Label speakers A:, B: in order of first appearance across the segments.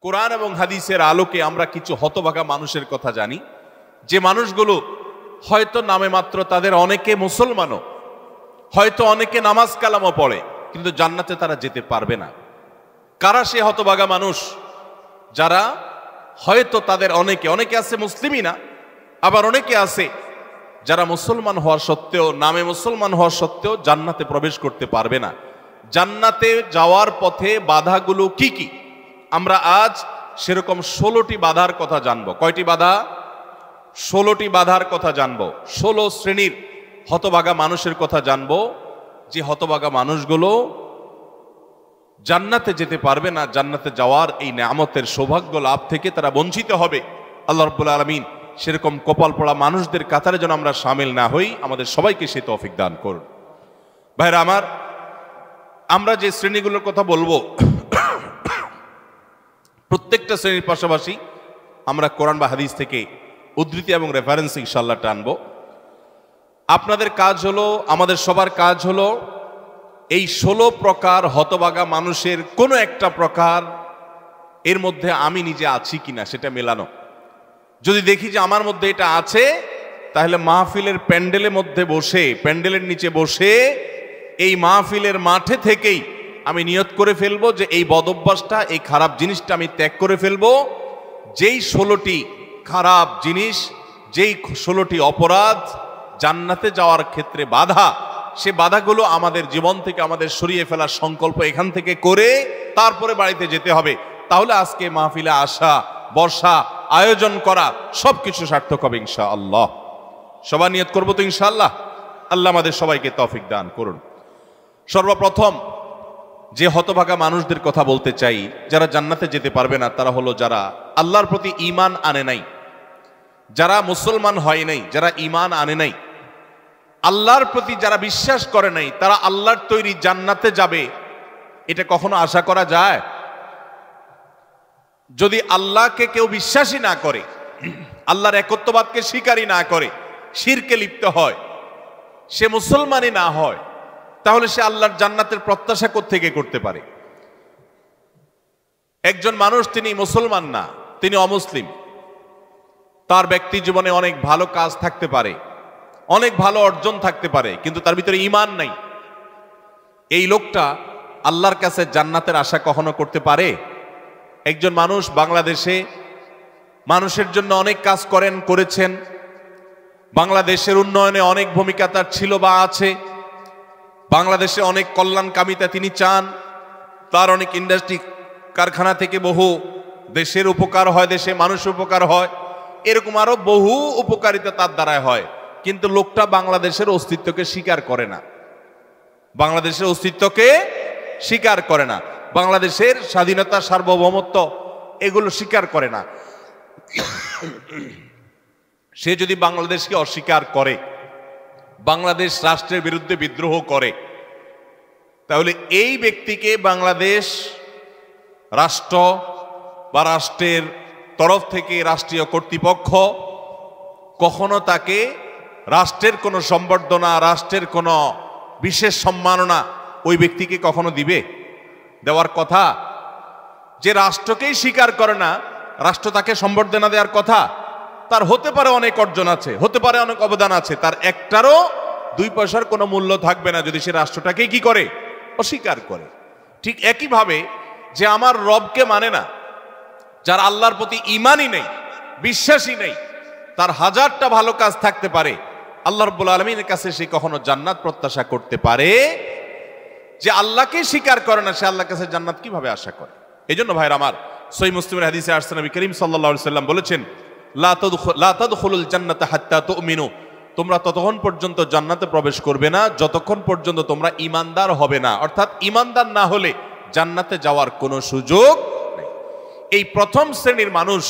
A: কোরআন এবং হাদিসের আলোকে আমরা কিছু হতভাগা মানুষের কথা জানি, যে মানুষগুলো হয়তো নামে মাত্র তাদের অনেকে মুসলমানও, হয়তো অনেকে নামাজ কালামও পড়ে, কিন্তু জান্নাতে তারা যেতে পারবে না। কারা সে হতভাগা মানুষ যারা হয়তো তাদের অনেকে আছে মুসলিমই না, আবার অনেকে আছে যারা মুসলমান হওয়ার সত্ত্বেও, নামে মুসলমান হওয়ার সত্ত্বেও জান্নাতে প্রবেশ করতে পারবে না। জান্নাতে যাওয়ার পথে বাধাগুলো কি কি, আমরা আজ সেরকম 16টি বাধার কথা জানবো। কয়টি বাধা? 16টি বাধার কথা জানবো। 16 শ্রেণীর হতভাগা মানুষের কথা জানবো, যে হতভাগা মানুষগুলো জান্নাতে যেতে পারবে না। জান্নাতে যাওয়ার এই নেয়ামতের সৌভাগ্য লাভ থেকে তারা বঞ্চিত হবে। আল্লাহ রাব্বুল আলামিন সেরকম কপাল পড়া মানুষদের কাতারে যেন আমরা শামিল না হই, আমাদের সবাইকে সে তৌফিক দান করুন। ভাইরা আমার, আমরা যে শ্রেণীগুলোর কথা বলবো, প্রত্যেকটা শ্রেণীর পাশাপাশি আমরা কোরআন বা হাদিস থেকে উদ্ধৃতি এবং রেফারেন্স ইনশাআল্লাহ টানবো। আপনাদের কাজ হলো, আমাদের সবার কাজ হলো, এই 16 প্রকার হতভাগা মানুষের কোনো একটা প্রকার এর মধ্যে আমি নিজে আছি কিনা সেটা মেলানো। যদি দেখি যে আমার মধ্যে এটা আছে, তাহলে মাহফিলের প্যান্ডেলের মধ্যে বসে, প্যান্ডেলের নিচে বসে এই মাহফিলের মাঠে থেকেই আমি নিয়ত করে ফেলবো যে এই বদঅভ্যাসটা, এই খারাপ জিনিসটা আমি ত্যাগ করে ফেলবো। যেই 16টি খারাপ জিনিস, যেই 16টি অপরাধ জান্নাতে যাওয়ার ক্ষেত্রে বাধা, সে বাধাগুলো আমাদের জীবন থেকে আমাদের সরিয়ে ফেলার সংকল্প এখান থেকে করে তারপরে বাড়িতে যেতে হবে। তাহলে আজকে মাহফিলে আসা, বর্ষা, আয়োজন করা সবকিছু সার্থক হবে ইনশাআল্লাহ। সবাই নিয়ত করবো তো ইনশাআল্লাহ। আল্লাহ আমাদের সবাইকে তৌফিক দান করুন। সর্বপ্রথম যে হতভাগা মানুষদের কথা বলতে চাই, যারা জান্নাতে যেতে পারবে না, তারা হলো যারা আল্লাহর প্রতি ঈমান আনে নাই, যারা মুসলমান হয় নাই, যারা ঈমান আনে নাই, আল্লাহর প্রতি যারা বিশ্বাস করে নাই, তারা আল্লাহর তৈরি জান্নাতে যাবে এটা কখনো আশা করা যায়? যদি আল্লাহকে কেউ বিশ্বাসই না করে, আল্লাহর একত্ববাদকে স্বীকারই না করে, শিরকে লিপ্ত হয়, সে মুসলমানই না হয়, তাহলে সে আল্লাহর জান্নাতের প্রত্যাশা কোত্থেকে করতে পারে? একজন মানুষ, তিনি মুসলমান না, তিনি অমুসলিম, তার ব্যক্তি জীবনে অনেক ভালো কাজ থাকতে পারে, অনেক ভালো অর্জন থাকতে পারে, কিন্তু তার ভিতরে ঈমান নাই। এই লোকটা আল্লাহর কাছে জান্নাতের আশা কখনো করতে পারে? একজন মানুষ বাংলাদেশে মানুষের জন্য অনেক কাজ করেছেন, বাংলাদেশের উন্নয়নে অনেক ভূমিকা তার ছিল বা আছে, বাংলাদেশে অনেক কল্যাণকামিতা তিনি চান, তার অনেক ইন্ডাস্ট্রি কারখানা থেকে বহু দেশের উপকার হয়, দেশে মানুষের উপকার হয়, এরকম আরো বহু উপকারিতা তার দ্বারায় হয়। কিন্তু লোকটা বাংলাদেশের অস্তিত্বকে স্বীকার করে না, বাংলাদেশের অস্তিত্বকে স্বীকার করে না, বাংলাদেশের স্বাধীনতা, সার্বভৌমত্ব এগুলো স্বীকার করে না। সে যদি বাংলাদেশকে অস্বীকার করে, বাংলাদেশ রাষ্ট্রের বিরুদ্ধে বিদ্রোহ করে, তাহলে এই ব্যক্তিকে বাংলাদেশ রাষ্ট্র বা রাষ্ট্রের তরফ থেকে রাষ্ট্রীয় কর্তৃপক্ষ কখনো তাকে রাষ্ট্রের কোনো সম্বর্ধনা, রাষ্ট্রের কোনো বিশেষ সম্মাননা ওই ব্যক্তিকে কখনো দিবে? দেওয়ার কথা। যে রাষ্ট্রকেই স্বীকার করে না, রাষ্ট্র তাকে সম্বর্ধনা দেওয়ার কথা? তার হতে পারে অনেক অর্জন আছে, হতে পারে অনেক অবদান আছে, তার একটারও 2 পয়সার কোনো মূল্য থাকবে না যদি সে রাষ্ট্রটাকেই কি করে? অস্বীকার করে। ঠিক একইভাবে যে আমার রবকে মানে না, যার আল্লাহর প্রতি ঈমানই নেই, বিশ্বাসই নেই, তার হাজারটা ভালো কাজ থাকতে পারে, আল্লাহ রাব্বুল আলামিনের কাছে সে কখনো জান্নাত প্রত্যাশা করতে পারে? যে আল্লাহকে স্বীকার করে না, সে আল্লাহর কাছে জান্নাত কিভাবে আশা করে? এই জন্য ভাইরা আমার, সহিহ মুসলিমের হাদিসে আসছে, নবী করিম সাল্লাল্লাহু আলাইহি সাল্লাম বলেছেন, লা তাদখুলুল জান্নাতা হাত্তা তুমিনু, তোমরা ততক্ষণ পর্যন্ত জান্নাতে প্রবেশ করবে না যতক্ষণ পর্যন্ত তোমরা ঈমানদার হবে না। অর্থাৎ ঈমানদার না হলে জান্নাতে যাওয়ার কোনো সুযোগ নেই। এই প্রথম শ্রেণীর মানুষ,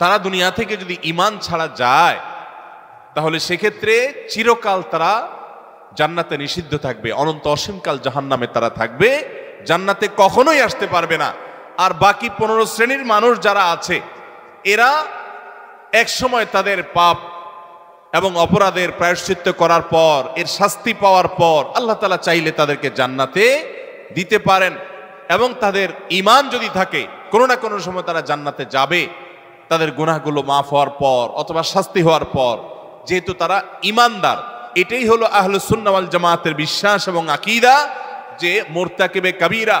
A: তারা দুনিয়া থেকে যদি ঈমান ছাড়া যায়, তাহলে সেক্ষেত্রে চিরকাল তারা জান্নাতে নিষিদ্ধ থাকবে, অনন্ত অসীমকাল জাহান্নামে তারা থাকবে, জান্নাতে কখনোই আসতে পারবে না। আর বাকি 15 শ্রেণীর মানুষ যারা আছে, এরা এক সময় তাদের পাপ এবং অপরাধের প্রায়শ্চিত্ত করার পর, এর শাস্তি পাওয়ার পর আল্লাহ তাআলা চাইলে তাদেরকে জান্নাতে দিতে পারেন। এবং তাদের ঈমান যদি থাকে, কোনো না কোনো সময় তারা জান্নাতে যাবে, তাদের গুনাহগুলো মাফ হওয়ার পর অথবা শাস্তি হওয়ার পর, যেহেতু তারা ঈমানদার। এটাই হলো আহলুস সুন্নাহ ওয়াল জামাতের বিশ্বাস এবং আকীদা, যে মুরতাকিবে কাবীরা,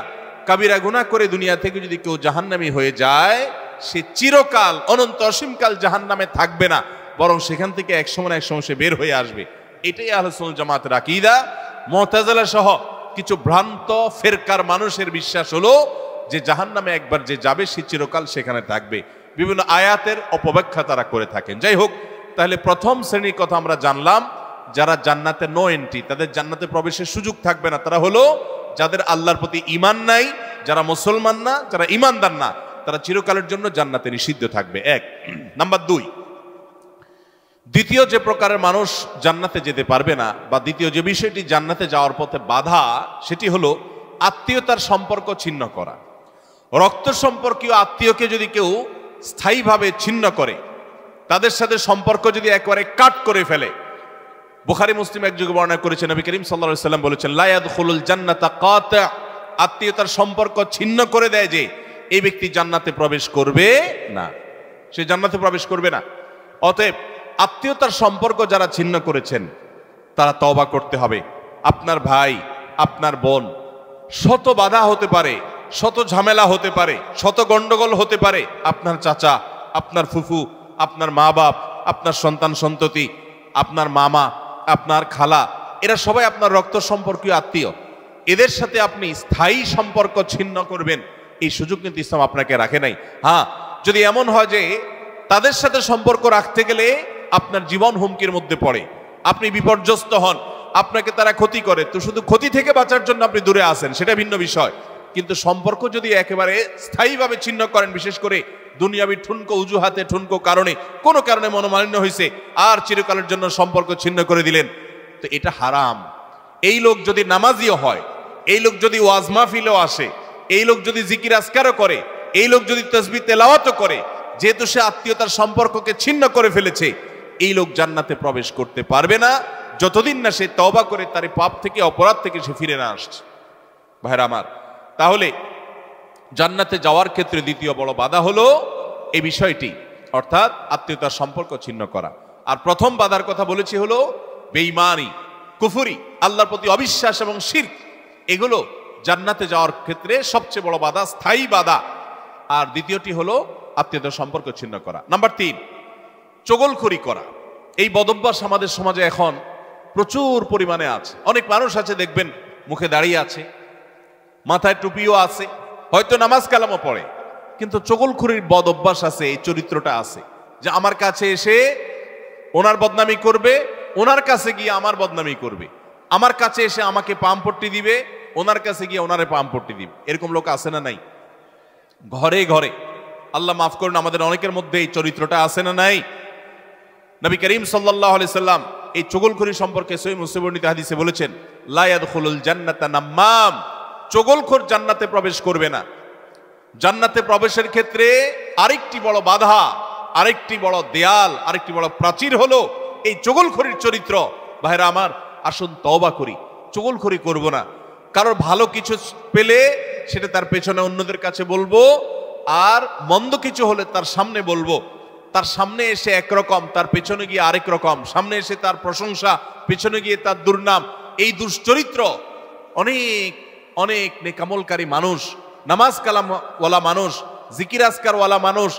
A: কাবীরা গুনাহ করে দুনিয়া থেকে যদি কেউ জাহান্নামী হয়ে যায়, সে চিরকাল অনন্ত অসীমকাল জাহান্নামে থাকবে না, বরং সেখান থেকে এক সময় সে বের হয়ে আসবে। এটাই আহলুস সুন্নাহ ওয়াল জামাতের আকীদা। মুতাজিলা সহ কিছু ভ্রান্ত ফেরকার মানুষের বিশ্বাস হলো যে জাহান্নামে একবার যে যাবে সে চিরকাল সেখানে থাকবে। বিভিন্ন আয়াতের অপব্যাখ্যা তারা করে থাকেন। যাই হোক, তাহলে প্রথম শ্রেণীর কথা আমরা জানলাম, যারা জান্নাতে নো এন্ট্রি, তাদের জান্নাতে প্রবেশের সুযোগ থাকবে না, তারা হলো যাদের আল্লাহর প্রতি ঈমান নাই, যারা মুসলমান না, যারা ঈমানদার না, তারা চিরকালের জন্য জান্নাতে নিষিদ্ধ থাকবে। এক নাম্বার 2, দ্বিতীয় যে প্রকারের মানুষ জান্নাতে যেতে পারবে না, বা দ্বিতীয় যে বিষয়টি জান্নাতে যাওয়ার পথে বাধা, সেটি হলো আত্মীয়তার সম্পর্ক ছিন্ন করা। রক্ত সম্পর্কীয় আত্মীয়কে যদি কেউ স্থায়ীভাবে ছিন্ন করে, তাদের সাথে সম্পর্ক যদি একেবারে কাট করে ফেলে, বুখারী মুসলিম এক যুগে বর্ণনা করেছেন, নবী করিম সাল্লাল্লাহু আলাইহি ওয়াসাল্লাম বলেছেন, লা ইয়াদখুলুল জান্নাতা কাতি', আত্মীয়তার সম্পর্ক ছিন্ন করে দেয় যে এই ব্যক্তি জান্নাতে প্রবেশ করবে না, সে জান্নাতে প্রবেশ করবে না। অতএব আত্মীয়তার সম্পর্ক যারা ছিন্ন করেছেন তারা তওবা করতে হবে। আপনার ভাই, আপনার বোন, শত বাধা হতে পারে, শত ঝামেলা হতে পারে, শত গন্ডগোল হতে পারে, আপনার চাচা, আপনার ফুফু, আপনার মা বাপ, আপনার সন্তান সন্ততি, আপনার মামা, আপনার খালা, এরা সবাই আপনার রক্ত সম্পর্কীয় আত্মীয়। এদের সাথে আপনি স্থায়ী সম্পর্ক ছিন্ন করবেন, এই সুযোগ কিন্তু ইসলাম আপনাকে রাখে নাই। হ্যাঁ, যদি এমন হয় যে তাদের সাথে সম্পর্ক রাখতে গেলে আপনার জীবন হুমকির মধ্যে পড়ে, আপনি বিপর্যস্ত হন, আপনাকে তারা ক্ষতি করে, তো শুধু ক্ষতি থেকে বাঁচার জন্য আপনি দূরে আসেন, সেটা ভিন্ন বিষয়। কিন্তু সম্পর্ক যদি একেবারে স্থায়ীভাবে ছিন্ন করেন, বিশেষ করে দুনিয়াবি ঠুনকো অজুহাতে, ঠুনকো কারণে, কোনো কারণে মনোমালিন্য হয়েছে, আর চিরকালের জন্য সম্পর্ক ছিন্ন করে দিলেন, তো এটা হারাম। এই লোক যদি নামাজিও হয়, এই লোক যদি ওয়াজ মাহফিলেও আসে, এই লোক যদি জিকির আজকারও করে, এই লোক যদি তাসবিহ তেলাওয়াতও করে, যেহেতু সে আত্মীয়তার সম্পর্ককে ছিন্ন করে ফেলেছে, এই লোক জান্নাতে প্রবেশ করতে পারবে না যতদিন না সে তওবা করে তার পাপ থেকে, অপরাধ থেকে সে ফিরে না আসছে। ভাইরা আমার, তাহলে জান্নাতে যাওয়ার ক্ষেত্রে দ্বিতীয় বড় বাধা হলো এই বিষয়টি, অর্থাৎ আত্মীয়তার সম্পর্ক ছিন্ন করা। আর প্রথম বাধার কথা বলেছি হলো বেঈমানি, কুফরি, আল্লাহর প্রতি অবিশ্বাস এবং শিরক, এগুলো জান্নাতে যাওয়ার ক্ষেত্রে সবচেয়ে বড় বাধা, স্থায়ী বাধা। আর দ্বিতীয়টি হলো আত্মীয়তার সম্পর্ক ছিন্ন করা। নাম্বার 3, চগলখড়ি করা। এই বদভ্যাস আমাদের সমাজে এখন প্রচুর পরিমাণে আছে। অনেক মানুষ আছে দেখবেন মুখে দাঁড়িয়ে আছে, মাথায় টুপিও আছে, হয়তো নামাজ কালামও পড়ে, কিন্তু চগলখড়ির বদ অভ্যাস আছে, এই চরিত্রটা আছে যে আমার কাছে এসে ওনার বদনামি করবে, ওনার কাছে গিয়ে আমার বদনামি করবে, আমার কাছে এসে আমাকে পামপট্টি দিবে, ওনার কাছে গিয়ে ওনারে পামপট্টি দিবে। এরকম লোক আছে না নাই? ঘরে ঘরে, আল্লাহ মাফ করুন, আমাদের অনেকের মধ্যে এই চরিত্রটা আছে না নাই? নবী করিম সাল্লাল্লাহু আলাইহি সাল্লাম এই চগলখড়ি সম্পর্কে সহিহ মুসলিম বর্ণিত হাদিসে বলেছেন, লা ইয়াদখুলুল জান্নাতা নাম্মাম, চগলখোর জান্নাতে প্রবেশ করবে না। জান্নাতে প্রবেশের ক্ষেত্রে আরেকটি বড় বাধা, আরেকটি বড় দেয়াল, আরেকটি বড় প্রাচীর হলো এই চগলখড়ির চরিত্র। ভাইরা আমার, আসুন তওবা করি, চগলখড়ি করব না। কারোর ভালো কিছু পেলে সেটা তার পেছনে অন্যদের কাছে বলবো, আর মন্দ কিছু হলে তার সামনে বলবো। তার সামনে এসে একরকম, তার পেছনে গিয়ে আরেক রকম, সামনে এসে তার প্রশংসা, পেছনে গিয়ে তার দুর্নাম। এই দুশ্চরিত্র অনেক অনেক নেকামলকারী মানুষ, নামাজ কালামওয়ালা মানুষ, জিকির আজকারওয়ালা মানুষ,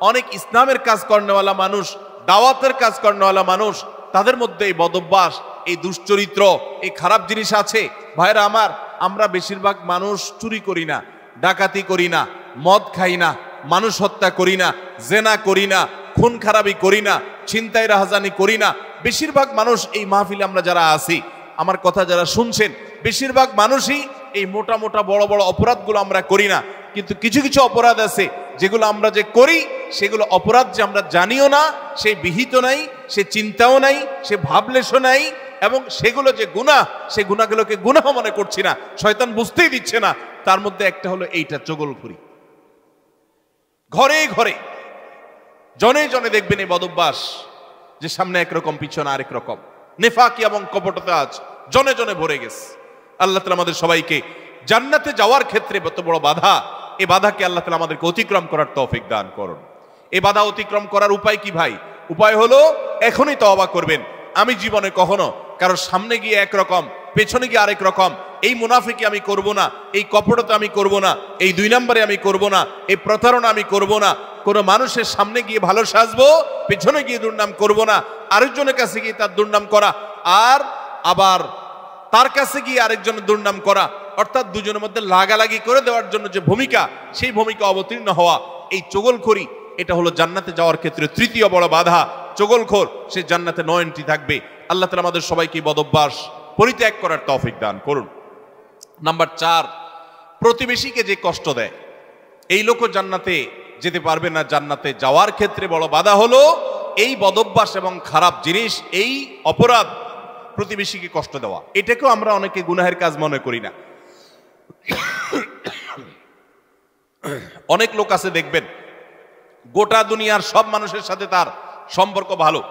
A: অনেক ইসলামের কাজ করেনওয়ালা মানুষ, দাওয়াতের কাজ করেনওয়ালা মানুষ, তাদের মধ্যে এই বদভ্যাস, এই দুশ্চরিত্র, এই খারাপ জিনিস আছে। ভাইরা আমার, আমরা বেশিরভাগ মানুষ চুরি করি না, ডাকাতি করি না, মদ খাই না, মানুষ হত্যা করি না, জেনা করি না, খুন খারাপি করি না, ছিনতাই রাহাজানি করি না। বেশিরভাগ মানুষ এই মাহফিলে আমরা যারা আছি, আমার কথা যারা শুনছেন, বেশিরভাগ মানুষই এই মোটা মোটা বড় বড় অপরাধগুলো আমরা করি না। কিন্তু কিছু কিছু অপরাধ আছে যেগুলো আমরা যে করি, সেগুলো অপরাধ যে আমরা জানিও না, সে বিহিত নাই, সে চিন্তাও নাই, সে ভাবলেশও নাই, এবং সেগুলো যে গুনাহ, সে গুনাহগুলোকে গুনাহ মনে করছি না, শয়তান বুঝতেই দিচ্ছে না। তার মধ্যে একটা হলো এইটা, চগলখড়ি। ঘরে ঘরে, জনে জনে দেখবেন এই বদভ্যাস, যে সামনে একরকম, পিছনে আরেক রকম, নেফাকি এবং কপটতা আজ জনে জনে ভরে গেছে। আল্লাহ তাআলা আমাদের সবাইকে জান্নাতে যাওয়ার ক্ষেত্রে এত বড় বাধা, এই বাধাকে আল্লাহ তাআলা আমাদেরকে অতিক্রম করার তৌফিক দান করুন। এই বাধা অতিক্রম করার উপায় কি ভাই? উপায় হলো এখনই তওবা করবেন। আমি জীবনে কখনো কারোর সামনে গিয়ে একরকম, পেছনে গিয়ে আরেক রকম, এই মুনাফিকি আমি করব না, এই কপটতা আমি করব না, এই 2 নম্বরে আমি করব না, এই প্রতারণা আমি করব না, কোনো মানুষের সামনে গিয়ে ভালো সাজবো, পেছনে গিয়ে দুর্নাম করব না, আরেকজনের কাছে গিয়ে তার দুর্নাম করা, আর আবার তার কাছে গিয়ে আরেকজনের দুর্নাম করা, অর্থাৎ দুজনের মধ্যে লাগালাগি করে দেওয়ার জন্য যে ভূমিকা, সেই ভূমিকা অবতীর্ণ হওয়া, এই চগলখড়ি, এটা হলো জান্নাতে যাওয়ার ক্ষেত্রে তৃতীয় বড় বাধা। চগলখোর সে জান্নাতে 9 এন্ট্রি থাকবে। আল্লাহ তাআলা আমাদের সবাইকে বদঅভ্যাস পরিত্যাগ করার তৌফিক দান করুন। নাম্বার 4, প্রতিবেশীকে যে কষ্ট দেয় এই লোকও জান্নাতে যেতে পারবে না। জান্নাতে যাওয়ার ক্ষেত্রে বড় বাধা হলো এই বদঅভ্যাস এবং খারাপ জিনিস, এই অপরাধ, প্রতিবেশীকে কষ্ট দেওয়া। এটাকেও আমরা অনেকে গুনাহের কাজ মনে করি না। অনেক লোক আছে দেখবেন গোটা দুনিয়ার সব মানুষের সাথে তার সম্পর্ক ভালো,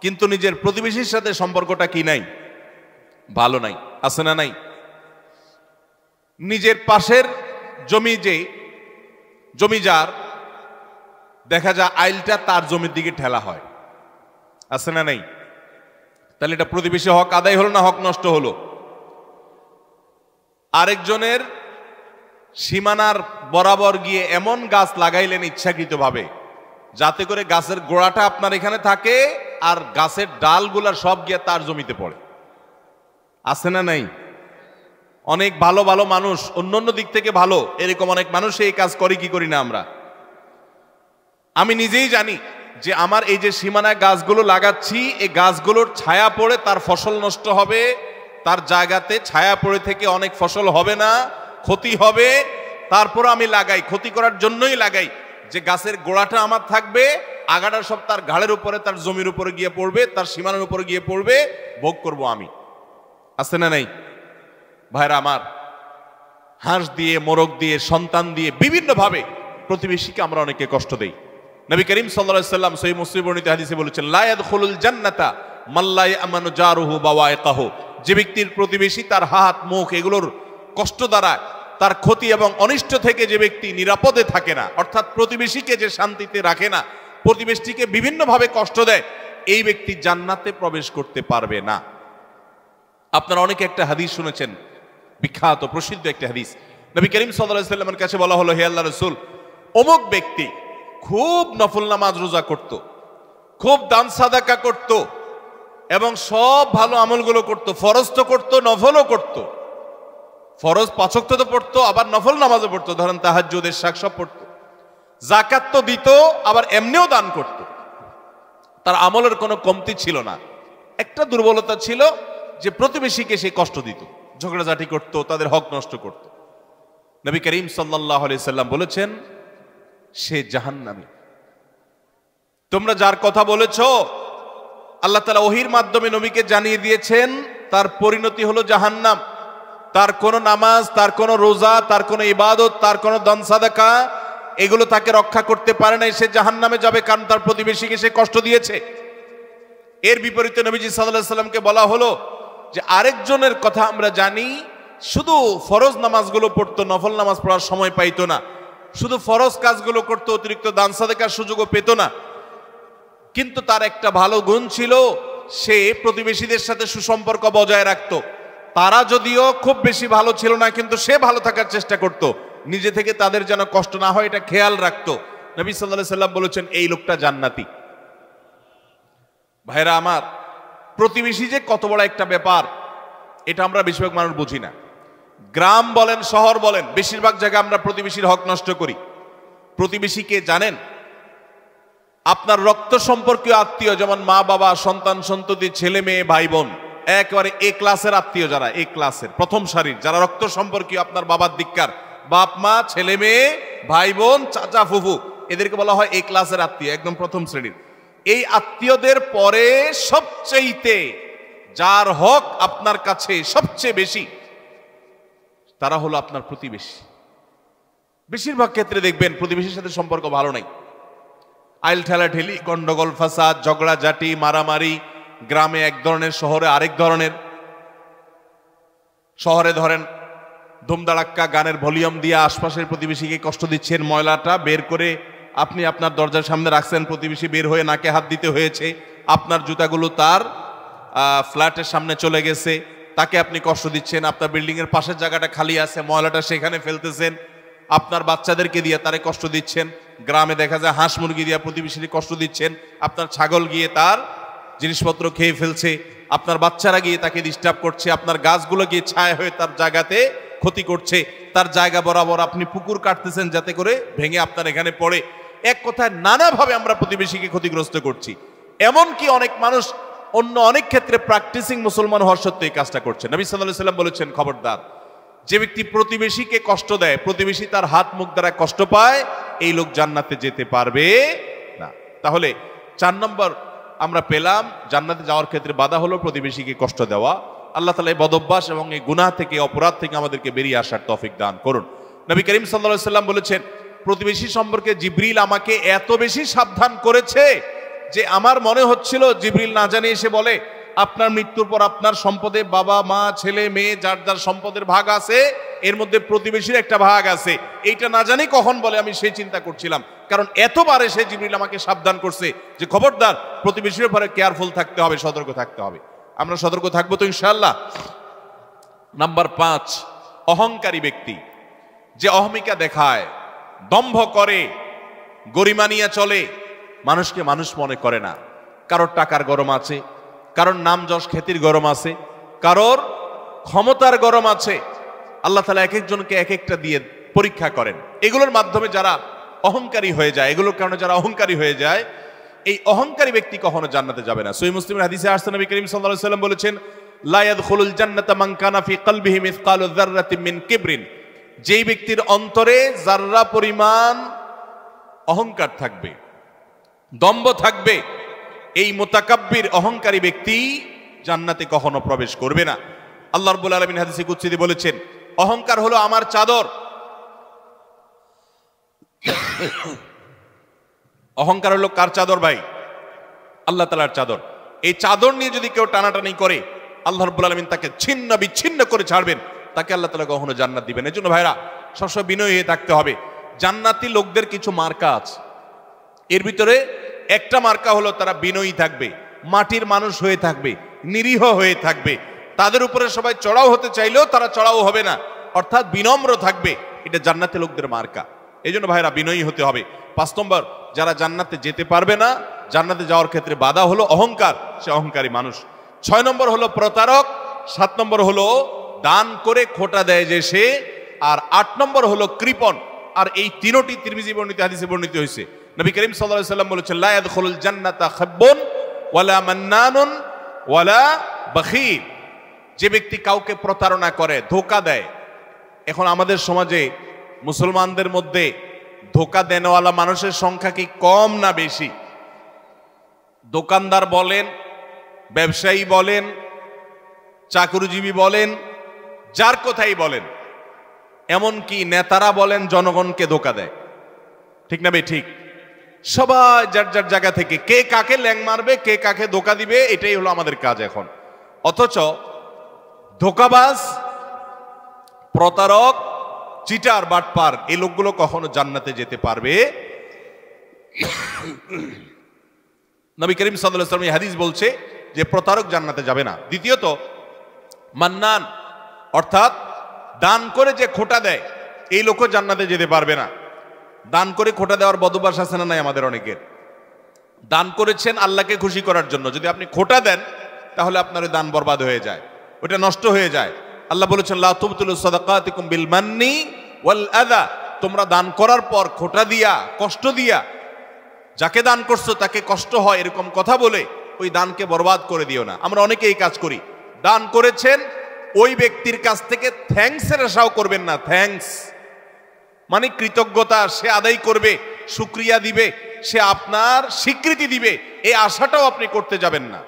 A: কিন্তু নিজের প্রতিবেশীর সাথে সম্পর্কটা কি নাই? ভালো নাই। আছে না নাই? নিজের পাশের জমি যার, দেখা যায় আইলটা তার জমির দিকে ঠেলা হয়। আছে না নাই? তাহলে এটা প্রতিবেশী হক আদায় হলো না হক নষ্ট হলো? আরেকজনের সীমানার বরাবর গিয়ে এমন গাছ লাগাইলেন ইচ্ছাকৃতভাবে যাতে করে গাছের গোড়াটা আপনার এখানে থাকে আর গাছের ডালগুলা সব গিয়ে তার জমিতে পড়ে। আছে না নাই? অনেক ভালো ভালো মানুষ, অন্যান্য দিক থেকে ভালো, এরকম অনেক মানুষ এই কাজ করে কি করি না আমরা? আমি নিজেই জানি যে আমার এই যে সীমানায় গাছগুলো লাগাচ্ছি, এই গাছগুলোর ছায়া পড়ে তার ফসল নষ্ট হবে, তার জায়গাতে ছায়া পড়ে থেকে অনেক ফসল হবে না, ক্ষতি হবে। তারপর আমি লাগাই, ক্ষতি করার জন্যই লাগাই, যে গাছের গোড়াটা আমার থাকবে, আগাটা সব তার ঘাড়ের উপরে, তার জমির উপরে গিয়ে পড়বে, তার সীমানার উপরে গিয়ে পড়বে, ভোগ করব আমি। আছে না নাই? ভাইরা আমার, হাঁস দিয়ে, মোরগ দিয়ে, সন্তান দিয়ে, বিভিন্ন ভাবে প্রতিবেশীকে আমরা অনেকে কষ্ট দেই। নবী করিম সাল্লাল্লাহু আলাইহি সাল্লাম সহিহ মুসলিম বর্ণিত হাদিসে বলেছেন, লা ইয়াদখুলুল জান্নাতা মান লা ইয়ামানু জারুহু বাওয়াইকাহু। যে ব্যক্তির প্রতিবেশী তার হাত, মুখ এগুলোর কষ্ট দ্বারা, তার ক্ষতি এবং অনিষ্ট থেকে যে ব্যক্তি নিরাপদে থাকে না, অর্থাৎ প্রতিবেশীকে যে শান্তিতে রাখে না, প্রতিবেশীকে বিভিন্নভাবে কষ্ট দেয়, এই ব্যক্তি জান্নাতে প্রবেশ করতে পারবে না। আপনারা অনেকে একটা হাদিস শুনেছেন, বিখ্যাত প্রসিদ্ধ একটা হাদিস। নবী করিম সাল্লাল্লাহু আলাইহি সাল্লামের কাছে বলা হলো, হে আল্লাহর রাসূল, অমুক ব্যক্তি খুব নফল নামাজ রোজা করত, খুব দান সাদাকা করত এবং সব ভালো আমলগুলো করত, ফরজ তো করত, নফলও করত। ফরজ 5 ওয়াক্ত তো পড়তো, আবার নফল নামাজও পড়তো, ধরেন তাহাজ্জুদ, ইশরাক সব পড়তো, যাকাত তো দিত, আবার এমনিও দান করত। তার আমলের কোনো কমতি ছিল না। একটা দুর্বলতা ছিল যে প্রতিবেশীকে সে কষ্ট দিত, ঝগড়াঝাটি করত, তাদের হক নষ্ট করত। নবী করিম সাল্লাল্লাহু আলাইহি সাল্লাম বলেছেন, সে জাহান্নামী। তোমরা যার কথা বলেছো, আল্লাহ তাআলা ওহীর মাধ্যমে নবীকে জানিয়ে দিয়েছেন তার পরিণতি হলো জাহান্নাম। তার কোনো নামাজ, তার কোনো রোজা, তার কোনো ইবাদত, তার কোনো দান সাদাকা এগুলো তাকে রক্ষা করতে পারে না, সে জাহান্নামে যাবে, কারণ তার প্রতিবেশীকে সে কষ্ট দিয়েছে। এর বিপরীতে নবীজি সাল্লাল্লাহু আলাইহি সাল্লামকে বলা হলো যে আরেকজনের কথা আমরা জানি, শুধু ফরজ নামাজগুলো পড়তো, নফল নামাজ পড়ার সময় পাইতো না, শুধু ফরজ কাজগুলো করতো, অতিরিক্ত দান সাদাকার সুযোগও পেত না, কিন্তু তার একটা ভালো গুণ ছিল, সে প্রতিবেশীদের সাথে সুসম্পর্ক বজায় রাখতো। তারা যদিও খুব বেশি ভালো ছিল না, কিন্তু সে ভালো থাকার চেষ্টা করত, নিজে থেকে তাদের যেন কষ্ট না হয় এটা খেয়াল রাখতো। নবী সাল্লাল্লাহু আলাইহি সাল্লাম বলেছেন, এই লোকটা জান্নাতি। ভাইরা আমার, প্রতিবেশী যে কত বড় একটা ব্যাপার, এটা আমরা বেশিরভাগ মানুষ বুঝি না। গ্রাম বলেন, শহর বলেন, বেশিরভাগ জায়গায় আমরা প্রতিবেশীর হক নষ্ট করি। প্রতিবেশীকে জানেন? আপনার রক্ত সম্পর্কীয় আত্মীয়, যেমন মা বাবা, সন্তান সন্ততি, ছেলে মেয়ে, ভাই বোন, একেবারে এ ক্লাসের আত্মীয়, যারা এ ক্লাসের প্রথম সারির, যারা রক্ত সম্পর্কীয়, আপনার বাবার দিককার, বাপ মা, ছেলে মেয়ে, ভাই বোন, চাচা ফুফু, এদেরকে বলা হয় এ ক্লাসের আত্মীয়, একদম প্রথম শ্রেণীর। এই আত্মীয়দের পরে সবচেয়ে যার হক আপনার কাছে সবচেয়ে বেশি, তারা হলো আপনার প্রতিবেশী। বেশিরভাগ ক্ষেত্রে দেখবেন প্রতিবেশীর সাথে সম্পর্ক ভালো নাই, আইল ঠেলাঠেলি, গন্ডগোল, ফাসাদ, ঝগড়াঝাটি, মারামারি, গ্রামে এক ধরনের, শহরে আরেক ধরনের। শহরে ধরেন ধুমধাড়াক্কা গানের ভলিউম দিয়ে আশপাশের প্রতিবেশীকে কষ্ট দিচ্ছেন, ময়লাটা বের করে আপনি আপনার দরজার সামনে রাখছেন, প্রতিবেশী বের হয়ে নাকে হাত দিতে হয়েছে, আপনার জুতাগুলো তার ফ্ল্যাটের সামনে চলে গেছে, তাকে আপনি কষ্ট দিচ্ছেন, আপনার বিল্ডিং এর পাশের জায়গাটা খালি আছে, ময়লাটা সেখানে ফেলতেছেন, আপনার বাচ্চাদেরকে দিয়ে তারে কষ্ট দিচ্ছেন, গ্রামে দেখা যায় হাঁস মুরগি দিয়ে প্রতিবেশীকে কষ্ট দিচ্ছেন, আপনার ছাগল গিয়ে তার জিনিসপত্র খেয়ে ফেলছে, আপনার বাচ্চারা গিয়ে তাকে ডিস্টার্ব করছে, আপনার গাছগুলো গিয়ে ছায়া হয়ে তার জায়গাতে ক্ষতি করছে, তার জায়গা বরাবর আপনি পুকুর কাটতেছেন যাতে করে ভেঙে আপনার এখানে পড়ে। এক কথায় নানাভাবে আমরা প্রতিবেশীকে ক্ষতিগ্রস্ত করছি। এমনকি অনেক মানুষ অন্য অনেক ক্ষেত্রে প্র্যাকটিসিং মুসলমান হওয়ার সত্ত্বেও এই কাজটা করছে। নবী সাল্লাল্লাহু আলাইহি ওয়াসাল্লাম বলেছেন, খবরদার, যে ব্যক্তি প্রতিবেশীকে কষ্ট দেয়, প্রতিবেশী তার হাত মুখ দ্বারা কষ্ট পায়, এই লোক জান্নাতে যেতে পারবে না। তাহলে 4 নম্বর আমরা পেলাম, জান্নাতে যাওয়ার ক্ষেত্রে বাধা হলো প্রতিবেশীকে কষ্ট দেওয়া। আল্লাহ তাআলা এই বদঅভ্যাস এবং এই গুনাহ থেকে, অপরাধ থেকে আমাদেরকে বেরিয়ে আসার তৌফিক দান করুন। নবী করিম সাল্লাল্লাহু আলাইহি ওয়াসাল্লাম বলেছেন, প্রতিবেশী সম্পর্কে জিবরিল আমাকে এত বেশি সাবধান করেছে যে আমার মনে হচ্ছিল জিবরিল না জানিয়ে এসে বলে, আপনার মৃত্যুর পর আপনার সম্পদে বাবা মা ছেলে মেয়ে যার যার সম্পদের ভাগ আছে, এর মধ্যে প্রতিবেশীর একটা ভাগ আছে, এইটা না জানি কখন বলে আমি সেই চিন্তা করছিলাম। কারণ এতবারে সে জিবরিল আমাকে সাবধান করছে যে খবরদার, প্রতিবেশীর ব্যাপারে কেয়ারফুল থাকতে হবে, সতর্ক থাকতে হবে। আমরা সতর্ক থাকবো তো ইনশাআল্লাহ। নাম্বার 5, অহংকারী ব্যক্তি, যে অহমিকা দেখায়, দম্ভ করে, গরিমা নিয়ে চলে, মানুষকে মানুষ মনে করে না। কারোর টাকার গরম আছে, কারোর নাম যশ খ্যাতির গরম আছে, কারোর ক্ষমতার গরম আছে। আল্লাহ তাআলা এক একজনকে এক একটা দিয়ে পরীক্ষা করেন। এগুলোর মাধ্যমে যারা অহংকারী হয়ে যায়, এগুলোর কারণে যারা অহংকারী হয়ে যায়, এই অহংকারী ব্যক্তি কখনো জান্নাতে যাবে না। সহিহ মুসলিমের হাদিসে আসছে, নবী করিম সাল্লাল্লাহু আলাইহি ওয়াসাল্লাম বলেছেন, লা ইয়াদখুলুল জান্নাতা মান কানা ফি কলবিহি মিসকালু যাররাতিন মিন কিবরিন, যেই ব্যক্তির অন্তরে যাররা পরিমাণ অহংকার থাকবে, দম্ভ থাকবে, এই মুতাকাব্বির অহংকারী ব্যক্তি জান্নাতে কখনো প্রবেশ করবে না। আল্লাহ রাব্বুল আলামিন হাদিসে কুদসিতে বলেছেন, অহংকার হলো আমার চাদর। অহংকার হলো কার চাদর ভাই? আল্লাহ তাআলার চাদর। এই চাদর নিয়ে যদি কেউ টানাটানি করে, আল্লাহ রাব্বুল আলামিন তাকে ছিন্ন বিচ্ছিন্ন করে ছাড়বেন, তাকে আল্লাহ তাআলা কখনো জান্নাত দিবেন। এজন্য ভাইরা সবসময় বিনয়ী হয়ে থাকতে হবে। জান্নাতি লোকদের কিছু মার্কা আছে, এর ভিতরে একটা মার্কা হলো তারা বিনয়ী থাকবে, মাটির মানুষ হয়ে থাকবে, নিরীহ হয়ে থাকবে, তাদের উপরে সবাই চড়াও হতে চাইলেও তারা চড়াও হবে না, অর্থাৎ বিনম্র থাকবে। এটা জান্নাতি লোকদের মার্কা। এই জন্য ভাইরা বিনয়ী হতে হবে। 5 নম্বর, যারা জান্নাতে যেতে পারবে না, জান্নাতে যাওয়ার ক্ষেত্রে বাধা হলো অহংকার, সে অহংকারী মানুষ। 6 নম্বর হলো প্রতারক, 7 নম্বর হলো দান করে খোটা দেয় যে সে, আর 8 নম্বর হলো কৃপণ। আর এই তিনটি তিরমিজি বর্ণিত হাদিসে বর্ণিত হয়েছে। নবী করিম সাল্লাল্লাহু আলাইহি ওয়াসাল্লাম বলেছেন, লা ইয়াদখুলুল জান্নাতা খাব্বুন ওয়ালা মান্নানুন ওয়ালা বাখীল, যে ব্যক্তি কাউকে প্রতারণা করে, ধোঁকা দেয়। এখন আমাদের সমাজে মুসলমানদের মধ্যে ধোঁকা দেনওয়ালা মানুষের সংখ্যা কি কম না বেশি? দোকানদার বলেন, ব্যবসায়ী বলেন, চাকরিজীবী বলেন, যার কথাই বলেন, এমনকি নেতারা বলেন, জনগণকে ধোঁকা দেয়। ঠিক না ভাই? ঠিক। সবাই যার যার জায়গা থেকে কে কাকে ল্যাং মারবে, কে কাকে ধোঁকা দিবে, এটাই হলো আমাদের কাজ এখন। অথচ ধোঁকাবাজ, প্রতারক, চিটার, বাটপার, এই লোকগুলো কখনো জান্নাতে যেতে পারবে। নবী করিম সাল্লাল্লাহু আলাইহি ওয়াসাল্লাম এই হাদিস বলছে যে প্রতারক জান্নাতে যাবে না। দ্বিতীয়ত, মান্নান, অর্থাৎ দান করে যে খোটা দেয়, এই লোকও জান্নাতে যেতে পারবে না। দান করে খোটা দেওয়ার বদভ্যাস আছে না নাই আমাদের অনেকের? দান করেছেন আল্লাহকে খুশি করার জন্য, যদি আপনি খোটা দেন তাহলে আপনার ওই দান বরবাদ হয়ে যায়, ওটা নষ্ট হয়ে যায়। আল্লাহ বলেছেন, লা তুবতিলু সাদাকাতিকুম বিল মান্নি ওয়াল আযা, তোমরা দান করার পর খোটা দিয়া, কষ্ট দিয়া, যাকে দান করছো তাকে কষ্ট হয় এরকম কথা বলে ওই দানকে বরবাদ করে দিও না। আমরা অনেকে এই কাজ করি। দান করেছেন, ওই ব্যক্তির কাছ থেকে থ্যাঙ্কসের আশাও করবেন না। থ্যাঙ্কস মানে কৃতজ্ঞতা সে আদায় করবে, শুকরিয়া দিবে, সে আপনার স্বীকৃতি দিবে, এই আশাটাও আপনি করতে যাবেন না।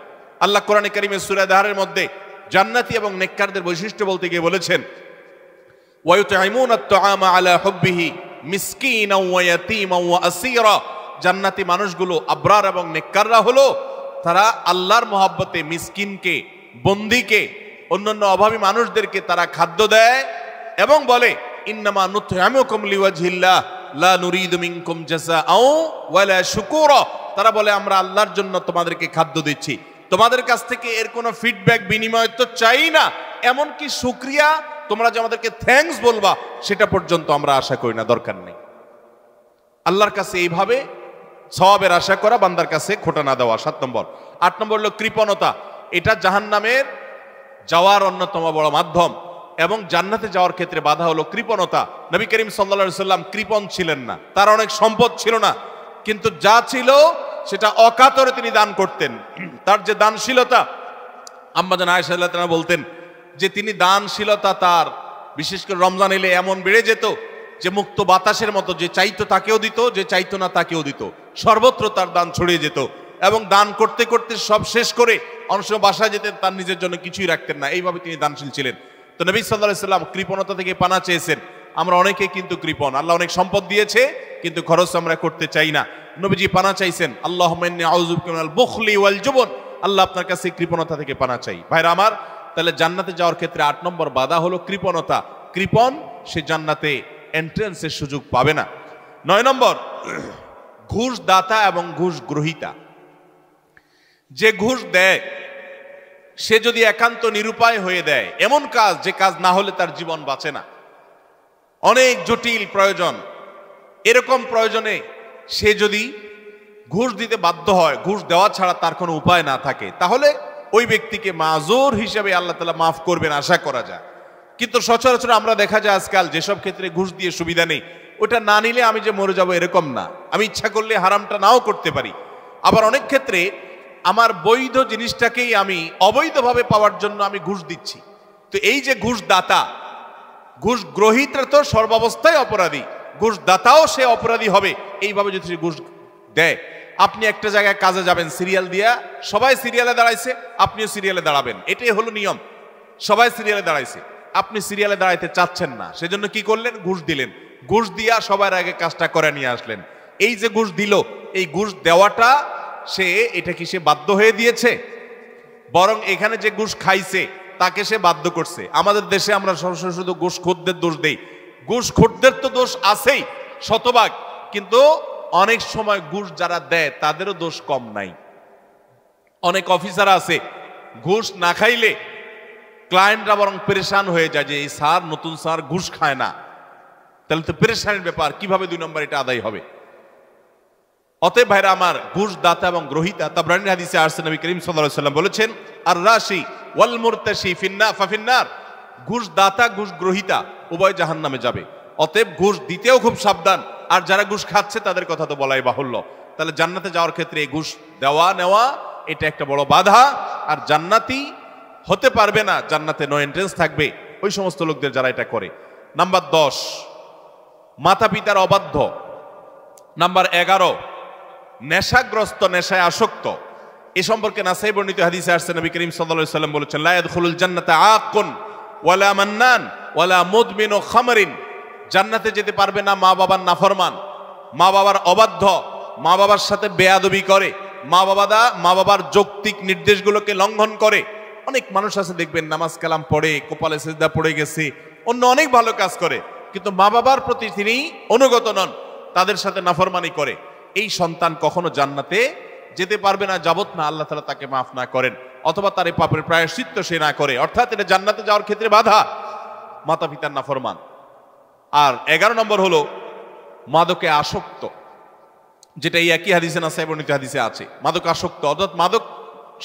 A: আল্লাহ কোরআনে কারীমে সূরা দাহরের মধ্যে জান্নাতি এবং নেককারদের বৈশিষ্ট্য বলতে গিয়ে বলেছেন, ওয়ায়ুতঈমুনা আত-তাআমা আলা হুব্বিহি মিসকিনাও ওয়া ইয়াতীমান ওয়া আসীরা, জান্নাতি মানুষগুলো, আবরার এবং নেককাররা হলো তারা আল্লাহর মহব্বতে মিসকিনকে, বন্দীকে, অন্যান্য অভাবী মানুষদেরকে তারা খাদ্য দেয় এবং বলে ইন্নামা নুতইমুকুম লিওয়াজহিল্লাহ লা নুরিদু মিনকুম জাযাআও ওয়ালা শুকুরা, তারা বলে আমরা আল্লাহর জন্য তোমাদেরকে খাদ্য দিচ্ছি, তোমাদের কাছ থেকে এর কোনো ফিডব্যাক বিনিময় তো চাই না, এমনকি শুকরিয়া তোমরা যে আমাদেরকে থ্যাঙ্কস বলবা সেটা পর্যন্ত আমরা আশা করি না, দরকার নেই। আল্লাহর কাছে এইভাবে সওয়াবের আশা করা, বান্দার কাছে খোটা না দেওয়া 7 নম্বর। 8 নম্বর হলো কৃপণতা। এটা জাহান্নামের যাওয়ার অন্যতম বড় মাধ্যম এবং জান্নাতে যাওয়ার ক্ষেত্রে বাধা হলো কৃপণতা। নবী করিম সাল্লাল্লাহু আলাইহি সাল্লাম কৃপণ ছিলেন না, তার অনেক সম্পদ ছিল না, কিন্তু যা ছিল সেটা অকাতরে তিনি দান করতেন। তার যে দানশীলতা, আম্মা জান আয়েশা রাদিয়াল্লাহু তাআলা বলতেন যে তিনি দানশীলতা তার বিশেষ করে রমজান এলে এমন বেড়ে যেত যে মুক্ত বাতাসের মতো, যে চাইতো তাকেও দিত, যে চাইতো না তাকেও দিত, সর্বত্র তার দান ছড়িয়ে যেত এবং দান করতে করতে সব শেষ করে অনেক সময় বাসায় যেতেন, তার নিজের জন্য কিছুই রাখতেন না, এইভাবে তিনি দানশীল ছিলেন। তো নবী সাল্লাল্লাহু আলাইহি সাল্লাম কৃপণতা থেকে পানা চেয়েছেন। আমরা অনেকে কিন্তু কৃপণ, আল্লাহ অনেক সম্পদ দিয়েছে কিন্তু খরচ আমরা করতে চাই না। নবীজি পানা চাইছেন, আল্লাহুম্মা ইন্নী আউযু বিকা মিনাল বুখলি ওয়াল জুবন, আল্লাহ আপনার কাছে কৃপণতা থেকে পানা চাই। ভাইরা আমার, তাহলে জান্নাতে যাওয়ার ক্ষেত্রে 8 নম্বর বাধা হলো কৃপণতা। কৃপণ সে জান্নাতে এন্ট্রান্সের সুযোগ পাবে না। 9 নম্বর, ঘুষ দাতা এবং ঘুষ গ্রহীতা। যে ঘুষ দেয় সে যদি একান্ত নিরুপায় হয়ে দেয় এমন কাজ, যে কাজ না হলে তার জীবন বাঁচে না, অনেক জটিল প্রয়োজন, এরকম প্রয়োজনে সে যদি ঘুষ দিতে বাধ্য হয়, ঘুষ দেওয়া ছাড়া তার কোনো উপায় না থাকে, তাহলে ওই ব্যক্তিকে মাজুর হিসেবে আল্লাহ তাআলা মাফ করবেন আশা করা যায়। কিন্তু সচরাচর আমরা দেখা যায় আজকাল যেসব ক্ষেত্রে ঘুষ দিয়ে সুবিধা নেই, ওটা না নিলে আমি যে মরে যাব এরকম না, আমি ইচ্ছা করলে হারামটা নাও করতে পারি। আবার অনেক ক্ষেত্রে আমার বৈধ জিনিসটাকেই আমি অবৈধভাবে পাওয়ার জন্য আমি ঘুষ দিচ্ছি। তো এই যে ঘুষ দাতা, ঘুষ গ্রহীতা তো সর্বাবস্থায় অপরাধী, ঘুষ দাতাও সে অপরাধী হবে এইভাবে যদি সে ঘুষ দেয়। আপনি একটা জায়গায় কাজে যাবেন, সিরিয়াল দিয়া, সবাই সিরিয়ালে দাঁড়াইছে, আপনিও সিরিয়ালে দাঁড়াবেন, এটাই হলো নিয়ম। সবাই সিরিয়ালে দাঁড়াইছে, আপনি সিরিয়ালে দাঁড়াইতে চাচ্ছেন না, সেজন্য কি করলেন? ঘুষ দিলেন। ঘুষ দিয়া সবার আগে কাজটা করে নিয়ে আসলেন। এই যে ঘুষ দিল, এই ঘুষ দেওয়াটা সে, এটা কি সে বাধ্য হয়ে দিয়েছে? বরং এখানে যে ঘুষ খাইছে তাকে সে বাধ্য করছে। আমাদের দেশে আমরা সরাসরি শুধু ঘুষখোরদের দোষ দেই। ঘুষখোরদের তো দোষ আছেই শতভাগ, কিন্তু অনেক সময় ঘুষ যারা দেয় তাদেরও দোষ কম নাই। অনেক অফিসার আছে ঘুষ না খাইলে ক্লায়েন্টরা বরং পেরেশান হয়ে যায় যে এই স্যার, নতুন স্যার ঘুষ খায় না, তাহলে তো পেরেশানের ব্যাপার, কিভাবে 2 নম্বর এটা আদায় হবে। অতএব ভাইরা আমার, ঘুষ দাতা এবং গ্রহীতা, তাবরানী হাদিসে আসছে নবী করিম সাল্লাল্লাহু আলাইহি ওয়াসাল্লাম বলেছেন, আর রাশি ওয়াল মুরতাশি ফাফিন্নার, ঘুষ দাতা ঘুষ গ্রহীতা উভয় জাহান্নামে যাবে। অতএব ঘুষ দিতেও খুব সাবধান, আর যারা ঘুষ খাচ্ছে তাদের কথা তো বলাই বাহুল্য। তাহলে জান্নাতে যাওয়ার ক্ষেত্রে এই ঘুষ দেওয়া নেওয়া এটা একটা বড় বাধা, আর জান্নাতি হতে পারবে না, জান্নাতে নো এন্ট্রান্স থাকবে ওই সমস্ত লোকদের যারা এটা করে। নাম্বার 10, মাতা পিতার অবাধ্য। নাম্বার 11, নেশাগ্রস্ত, নেশায় আসক্ত। এই সম্পর্কে নাসাই বর্ণিত হাদিসে আসছে নবী করিম সাল্লাল্লাহু আলাইহি ওয়াসাল্লাম বলেছেন, লা ইয়াদখুলুল জান্নাতা আকুন ওয়ালা মান্নান ওয়ালা মুদমিনু খামরিন, জান্নাতে যেতে পারবে না মা বাবার নাফরমান, মা বাবার অবাধ্য, মা বাবার সাথে বেয়াদবি করে, মা বাবার যৌক্তিক নির্দেশগুলোকে লঙ্ঘন করে। অনেক মানুষ আছে দেখবেন নামাজ কালাম পড়ে, কপালে সিজদা পড়ে গেছে, অন্য অনেক ভালো কাজ করে, কিন্তু মা বাবার প্রতি তিনি অনুগত নন, তাদের সাথে নাফরমানি করে। এই সন্তান কখনো জান্নাতে যেতে পারবে না যাবত না আল্লাহ তাআলা তাকে মাফ না করেন, অথবা তার এই পাপের প্রায়শ্চিত্ত সে না করে। অর্থাৎ এটা জান্নাতে যাওয়ার ক্ষেত্রে বাধা, মাতা পিতার নাফরমান। আর 11 নম্বর হলো মাদকে আসক্ত, যেটা এই একই হাদিসে নাসাই বর্ণিত হাদিসে আছে। মাদক আসক্ত অর্থাৎ মাদক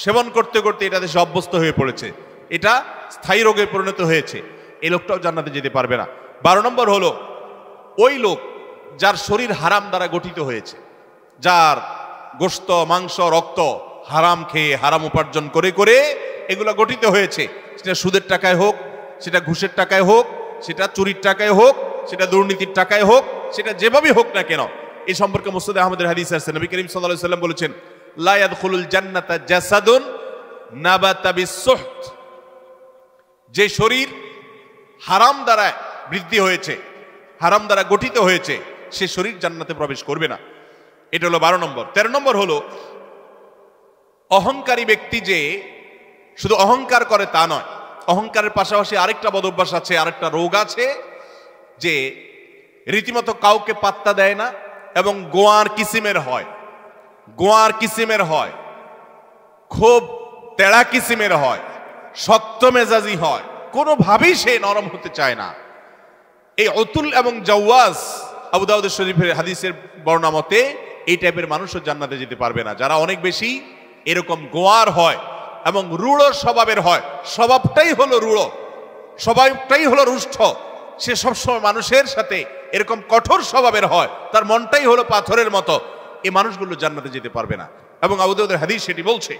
A: সেবন করতে করতে এটা দেশে অভ্যস্ত হয়ে পড়েছে, এটা স্থায়ী রোগে পরিণত হয়েছে, এই লোকটাও জান্নাতে যেতে পারবে না। 12 নম্বর হলো ওই লোক যার শরীর হারাম দ্বারা গঠিত হয়েছে, যার গোশত, মাংস, রক্ত হারাম খেয়ে, হারাম উপার্জন করে করে এগুলো গঠিত হয়েছে। সেটা সুদের টাকায় হোক, সেটা ঘুষের টাকায় হোক, সেটা চুরির টাকায় হোক, সেটা দুর্নীতির টাকায় হোক, সেটা যেভাবেই হোক না কেন। এই সম্পর্কে মুসনাদে আহমদের হাদিস আছে, নবী করিম সাল্লাল্লাহু আলাইহি ওয়াসাল্লাম বলেছেন, লা ইয়াদখুলুল জান্নাতা জাসাদুন নাবাতা বিসসুহত, যে শরীর হারাম দ্বারা বৃদ্ধি হয়েছে, হারাম দ্বারা গঠিত হয়েছে, সে শরীর জান্নাতে প্রবেশ করবে না। এটা হলো 12 নম্বর। 13 নম্বর হলো অহংকারী ব্যক্তি, যে শুধু অহংকার করে তা নয়, অহংকারের পাশাপাশি আরেকটা বদ অভ্যাস আছে, আরেকটা রোগ আছে, যে রীতিমতো কাউকে পাত্তা দেয় না এবং গোয়ার কিসিমের হয়, খুব তেড়া কিসিমের হয়, শক্ত মেজাজি হয়, কোনোভাবেই সে নরম হতে চায় না। এই উতুল এবং জাওয়াজ আবু দাউদ শরীফের হাদিসের বর্ণনা মতে এই টাইপের মানুষও জান্নাতে যেতে পারবে না, যারা অনেক বেশি এরকম গোয়ার হয় এবং রূঢ় স্বভাবের হয়। স্বভাবটাই হলো রূঢ়, স্বভাবটাই হলো রুষ্ট, সে সবসময় মানুষের সাথে এরকম কঠোর স্বভাবের হয়, তার মনটাই হলো পাথরের মতো। এই মানুষগুলো জান্নাতে যেতে পারবে না এবং আবু দাউদের হাদিস সেটি বলছে।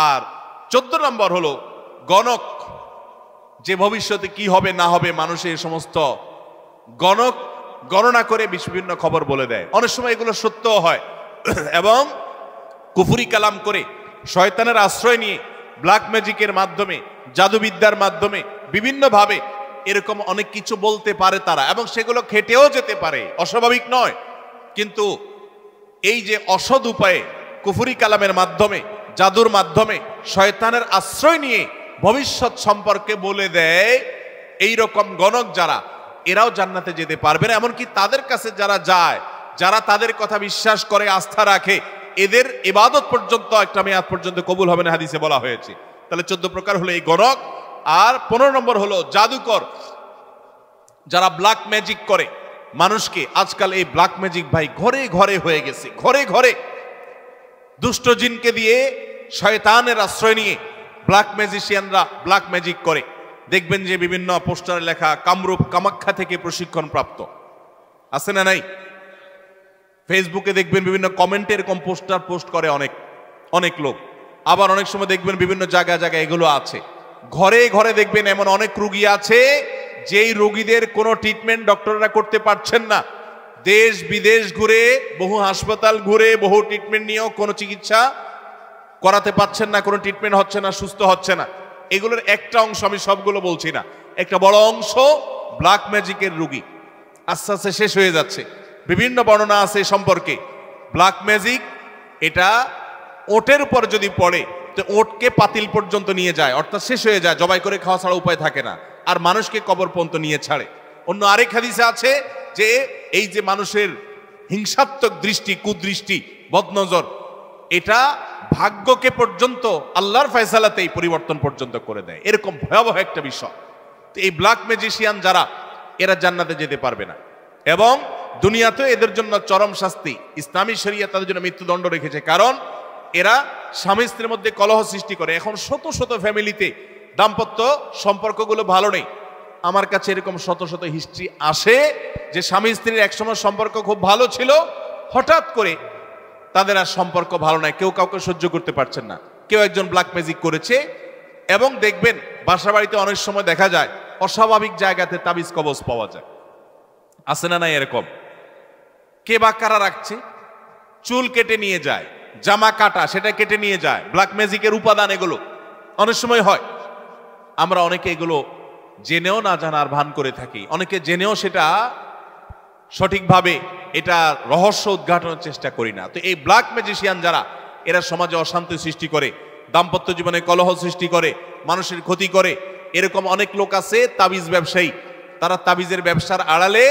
A: আর 14 নম্বর হলো গণক, যে ভবিষ্যতে কি হবে না হবে মানুষের সমস্ত গণক গণনা করে বিভিন্ন খবর বলে দেয়। অনেক সময় এগুলো সত্য হয় এবং কুফরি কালাম করে শয়তানের আশ্রয় নিয়ে ব্ল্যাক ম্যাজিকের মাধ্যমে, জাদুবিদ্যার মাধ্যমে বিভিন্নভাবে এরকম অনেক কিছু বলতে পারে তারা, এবং সেগুলো খেটেও যেতে পারে, অস্বাভাবিক নয়। কিন্তু এই যে অসৎ উপায়ে কুফরি কালামের মাধ্যমে, জাদুর মাধ্যমে শয়তানের আশ্রয় নিয়ে ভবিষ্যৎ সম্পর্কে বলে দেয়, এই রকম গণক যারা, এরাও জান্নাতে যেতে পারবে না। এমনকি তাদের কাছে যারা যায়, যারা তাদের কথা বিশ্বাস করে, আস্থা রাখে, এদের ইবাদত পর্যন্ত একটা মেয়াদ পর্যন্ত কবুল হবে না, হাদিসে বলা হয়েছে। তাহলে 14 প্রকার হলো এই গণক। আর 15 নম্বর হলো জাদুকর, যারা ব্ল্যাক ম্যাজিক করে মানুষকে। আজকাল এই ব্ল্যাক ম্যাজিক ভাই ঘরে ঘরে হয়ে গেছে, ঘরে ঘরে দুষ্ট জিনকে দিয়ে, শয়তানের আশ্রয় নিয়ে ব্ল্যাক ম্যাজিশিয়ানরা ব্ল্যাক ম্যাজিক করে। দেখবেন যে বিভিন্ন পোস্টারে লেখা কামরূপ কামাখ্যা থেকে প্রশিক্ষণ প্রাপ্ত, আছে না নাই? ফেসবুকে দেখবেন বিভিন্ন কমেন্টে এরকম পোস্টার পোস্ট করে অনেক লোক। আবার অনেক সময় দেখবেন বিভিন্ন জায়গায় জায়গায় এগুলো আছে। ঘরে ঘরে দেখবেন এমন অনেক রোগী আছে যেই রোগীদের কোনো ট্রিটমেন্ট ডক্টররা করতে পারছেন না। দেশ বিদেশ ঘুরে, বহু হাসপাতাল ঘুরে, বহু ট্রিটমেন্ট নিয়েও কোনো চিকিৎসা করাতে পারছেন না, কোনো ট্রিটমেন্ট হচ্ছে না, সুস্থ হচ্ছে না। এগুলোর একটা অংশ, আমি সবগুলো বলছি না, একটা বড় অংশ ব্ল্যাক ম্যাজিকের রোগী আস্তে আস্তে শেষ হয়ে যাচ্ছে। বিভিন্ন বর্ণনা আছে সম্পর্কে। ব্ল্যাক ম্যাজিক এটা ওটের উপর যদি পড়ে তো ওটকে পাতিল পর্যন্ত নিয়ে যায়, অর্থাৎ শেষ হয়ে যায়, জবাই করে খাওয়া ছাড়া উপায় থাকে না, আর মানুষকে কবর পর্যন্ত নিয়ে ছাড়ে। অন্য আরেক হাদিসে আছে যে এই যে মানুষের হিংসাত্মক দৃষ্টি, কুদৃষ্টি, বদনজর, এটা ভাগ্যকে পর্যন্ত আল্লাহর ফয়সালাতেই পরিবর্তন পর্যন্ত করে দেয়। এরকম ভয়াবহ একটা বিষয়। তো এই ব্ল্যাক ম্যাজিশিয়ান যারা, এরা জান্নাতে যেতে পারবে না এবং দুনিয়াতে এদের জন্য চরম শাস্তি। ইসলামী শরিয়া তাদের জন্য মৃত্যুদণ্ড রেখেছে, কারণ এরা স্বামী স্ত্রীর মধ্যে কলহ সৃষ্টি করে। এখন শত শত ফ্যামিলিতে দাম্পত্য সম্পর্কগুলো ভালো নেই। আমার কাছে এরকম শত শত হিস্ট্রি আসে যে স্বামী স্ত্রীর একসময় সম্পর্ক খুব ভালো ছিল, হঠাৎ করে তাদের আর সম্পর্ক ভালো নাই, কেউ কাউকে সহ্য করতে পারছেন না, কেউ একজন ব্ল্যাক ম্যাজিক করেছে। এবং দেখবেন বাসা বাড়িতে অনেক সময় দেখা যায় অস্বাভাবিক জায়গাতে তাবিজ কবজ পাওয়া যায়, আছে না নাই? এরকম কে বা কারা রাখছে, চুল কেটে নিয়ে যায়, জামা কাটা সেটা কেটে নিয়ে যায়, ব্ল্যাক ম্যাজিকের উপাদান এগুলো অনেক সময় হয়। আমরা অনেকে এগুলো জেনেও না জানার ভান করে থাকি, অনেকে জেনেও সেটা সঠিকভাবে এটা রহস্য উদ্ঘাটনের চেষ্টা করি না। তো এই ব্ল্যাক ম্যাজিশিয়ান যারা, এরা সমাজে অশান্তি সৃষ্টি করে, দাম্পত্য জীবনে কলহ সৃষ্টি করে, মানুষের ক্ষতি করে। এরকম অনেক লোক আছে তাবিজ ব্যবসায়ী, তারা তাবিজের ব্যবসার আড়ালে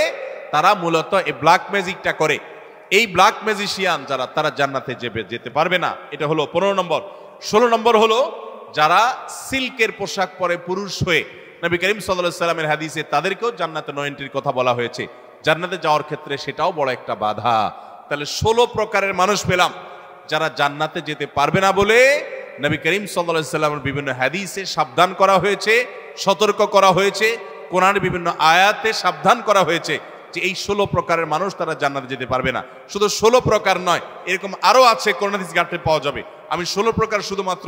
A: তারা মূলত এই ব্ল্যাক ম্যাজিকটা করে। এই ব্ল্যাক ম্যাজিশিয়ান যারা, তারা জান্নাতে যেতে পারবে না। এটা হলো 15 নম্বর। 16 নম্বর হলো যারা সিল্কের পোশাক পরে পুরুষ হয়ে, নবী করিম সাল্লাল্লাহু আলাইহি সাল্লামের হাদিসে তাদেরকেও জান্নাতে নো এন্ট্রির কথা বলা হয়েছে। জান্নাতে যাওয়ার ক্ষেত্রে সেটাও বড় একটা বাধা। তাহলে 16 প্রকারের মানুষ পেলাম যারা জান্নাতে যেতে পারবে না বলে নবী করিম সাল্লাল্লাহু আলাইহি সাল্লামের বিভিন্ন হাদিসে সাবধান করা হয়েছে, সতর্ক করা হয়েছে, কোরআনের বিভিন্ন আয়াতে সাবধান করা হয়েছে যে এই 16 প্রকারের মানুষ তারা জান্নাতে যেতে পারবে না। শুধু 16 প্রকার নয়, এরকম আরো আছে, কোরআন হাদিস ঘাটলে পাওয়া যাবে। আমি 16 প্রকার শুধুমাত্র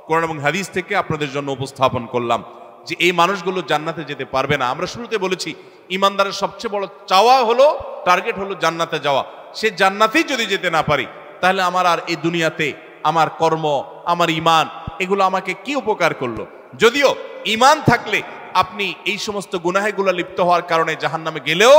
A: কোরআন এবং হাদিস থেকে আপনাদের জন্য উপস্থাপন করলাম যে এই মানুষগুলো জান্নাতে যেতে পারবে না। আমরা শুরুতে বলেছি ইমানদারের সবচেয়ে বড় চাওয়া হলো, টার্গেট হলো জান্নাতে যাওয়া। সে জান্নাতেই যদি যেতে না পারি, তাহলে আমার আর এই দুনিয়াতে আমার কর্ম, আমার ইমান, এগুলো আমাকে কি উপকার করলো? যদিও ইমান থাকলে আপনি এই সমস্ত গুনাহেগুলো লিপ্ত হওয়ার কারণে জাহান্নামে গেলেও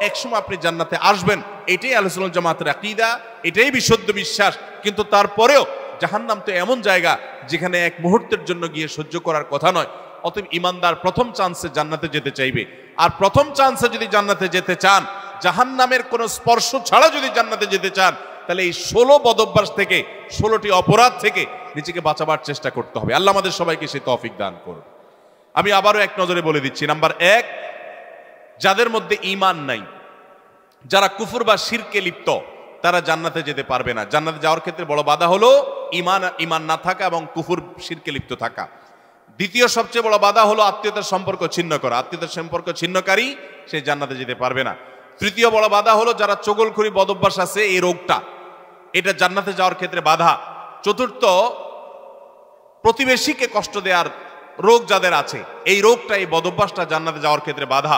A: একসময় আপনি জান্নাতে আসবেন, এটাই আহলে সুন্নাত জামাতের আকীদা, এটাই বিশুদ্ধ বিশ্বাস। কিন্তু তারপরেও জাহান্নাম তো এমন জায়গা যেখানে এক মুহূর্তের জন্য গিয়ে সহ্য করার কথা নয়। অতএব ইমানদার প্রথম চান্সে জান্নাতে যেতে চাইবে। আর প্রথম চান্সে যদি জান্নাতে যেতে চান, জাহান্নামের কোনো স্পর্শ ছাড়া যদি জান্নাতে যেতে চান, তাহলে এই 16 বদঅভ্যাস থেকে, 16টি অপরাধ থেকে নিজেকে বাঁচাবার চেষ্টা করতে হবে। আল্লাহ আমাদের সবাইকে সেই তৌফিক দান করুন। আমি আবারও এক নজরে বলে দিচ্ছি, নাম্বার 1, যাদের মধ্যে ঈমান নাই, যারা কুফর বা শিরকে লিপ্ত, তারা জান্নাতে যেতে পারবে না। জান্নাতে যাওয়ার ক্ষেত্রে বড় বাধা হলো ঈমান না থাকা এবং কুফর শিরকে লিপ্ত থাকা। দ্বিতীয় সবচেয়ে বড় বাধা হলো আত্মীয়তার সম্পর্ক ছিন্ন করা। আত্মীয়তার সম্পর্ক ছিন্নকারী সে জান্নাতে যেতে পারবে না। তৃতীয় বড় বাধা হলো যারা চগলখড়ি বদঅভ্যাস আছে, এই রোগটা, এটা জান্নাতে যাওয়ার ক্ষেত্রে বাধা। চতুর্থ, প্রতিবেশীকে কষ্ট দেওয়ার রোগ যাদের আছে, এই রোগটা, এই বদঅভ্যাসটা জান্নাতে যাওয়ার ক্ষেত্রে বাধা।